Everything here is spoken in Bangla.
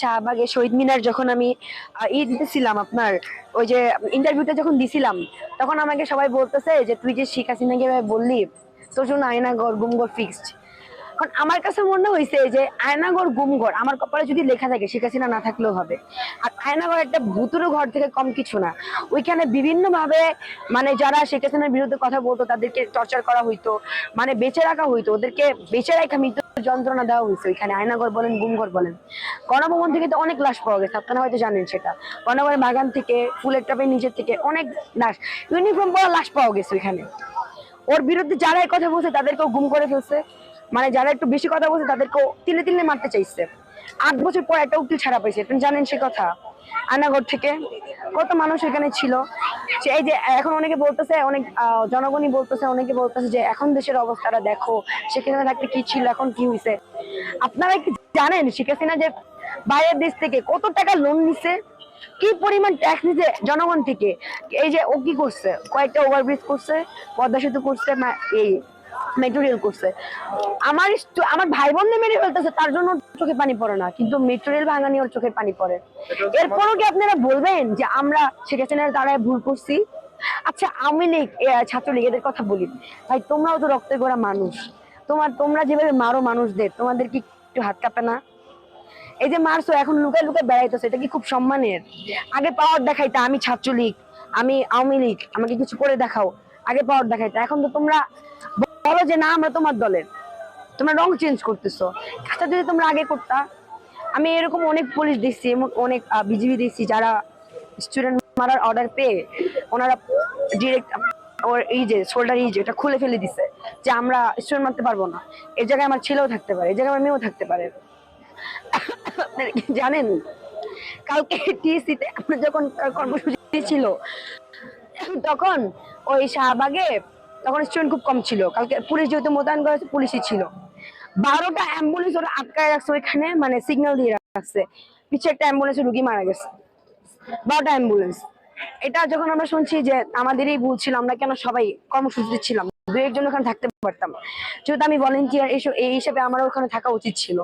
শাহবাগে শহীদ মিনার যখন আমি দিতেছিলাম আপনার ওই যে ইন্টারভিউটা যখন দিছিলাম, তখন আমাকে সবাই বলতেছে যে তুই যে শেখ হাসিনাকে এভাবে বললি, তোর জন্য আয়নাঘর গুমঘর ফিক্সড। কারণ আমার কাছে মনে হয়েছে যে আয়নাঘর গুমঘর আমার কপালে যদি লেখা থাকে শেখ হাসিনা না থাকলেও হবে। আর আয়নাঘর একটা ভুতুরে ঘর থেকে কম কিছু না। ওইখানে বিভিন্ন ভাবে মানে যারা শেখ হাসিনার বিরুদ্ধে কথা বলতো তাদেরকে টর্চার করা হইতো, মানে বেঁচে রাখা হইতো, ওদেরকে বেঁচে রাখা মৃত্যু যন্ত্রণা দেওয়া হয়েছে ওইখানে। আয়নাঘর বলেন গুমঘর বলেন। গণভবন থেকে তো অনেক লাশ পাওয়া গেছে, আপনারা হয়তো জানেন সেটা। গণভবনের বাগান থেকে, ফুলের টপের নিচের থেকে অনেক লাশ, ইউনিফর্ম পরা লাশ পাওয়া গেছে ওইখানে। ওর বিরুদ্ধে যারা এই কথা বলছে তাদেরকেও গুম করে ফেলছে, মানে যারা একটু বেশি কথা বলছে তাদেরকেও তিলে তিলে মারতে চাইছে। 8 বছর পর একটা উকিল ছাড়া পাইছে, আপনি জানেন সে কথা। আয়নাগর থেকে কত মানুষ এখানে ছিল। এই যে এখন অনেকে বলতেছে, অনেক জনগণই বলতেছে, অনেকে বলতেছে যে এখন দেশের অবস্থাটা দেখো, সেখানে থাকতে কি ছিল এখন কি হয়েছে। আপনারা কি জানেন শেখ হাসিনা যে বাইরের দেশ থেকে কত টাকা লোন নিছে, কি পরিমাণ ট্যাক্স নিছে জনগণ থেকে। এই যে ও কি করছে, কয়েকটা ওভারব্রিজ করছে, পদ্মা সেতু করছে, এই মেট্রো রেল করছে। আমার ভাই বোন মেরে ফেলতেছে, তার জন্য চোখে পানি পড়ে না, কিন্তু মেট্রো রেল ভাঙা নিয়ে ওর চোখে পানি পড়ে। এরপরও কি আপনারা বলবেন যে আমরা শেখ হাসিনার দ্বারাই ভুল করছি? আচ্ছা, আওয়ামী লীগ, ছাত্রলীগ, এদের কথা বলি, ভাই তোমরাও তো রক্তে গড়া মানুষ। তোমরা যেভাবে মারো মানুষদের, তোমাদের কি একটু হাত কাঁপে না? এই যে মারছো, এখন লুকায় লুকায় বেড়াইতেছে, এটা কি খুব সম্মানের? আগে পাওয়ার দেখাইতে আমি ছাত্রলীগ, আমি আওয়ামী লীগ, আমাকে কিছু করে দেখাও, আগে পাওয়ার দেখাইতে। এখন তো তোমরা বলো যে না আমরা তোমার দলের, তোমরা রং চেঞ্জ করতেছো। কাজটা যদি তোমরা আগে করতা। আমি এরকম অনেক পুলিশ দেখছি, অনেক বিজিবি দেখছি যারা স্টুডেন্ট মারার অর্ডার পেয়ে ওনারা ডিরেক্ট ওর এই যে শোল্ডার এই যে এটা খুলে ফেলে দিছে যে আমরা স্টুডেন্ট মারতে পারবো না, এই জায়গায় আমার ছেলেও থাকতে পারে, এই জায়গায় আমার মেয়েও থাকতে পারে। আপনারা কি জানেন কালকে টিএসসিতে আপনার যখন কর্মসূচি ছিল, তখন ওই শাহবাগে তখন স্টুডেন্ট খুব কম ছিল। কালকে পুলিশ যেহেতু মোতায়েন করা হয়েছে, পুলিশই ছিল। 12টা অ্যাম্বুলেন্স ওরা আটকায় রাখছে ওইখানে, মানে সিগন্যাল দিয়ে রাখছে, পিছিয়ে একটা অ্যাম্বুলেন্সে রুগী মারা গেছে। 12টা অ্যাম্বুলেন্স। এটা যখন আমরা শুনছি যে আমাদেরই ভুল ছিল, আমরা কেন সবাই কর্মসূচিতে ছিলাম, দু একজন ওখানে থাকতে পারতাম। যেহেতু আমি ভলেন্টিয়ার এই হিসেবে আমারও ওখানে থাকা উচিত ছিল।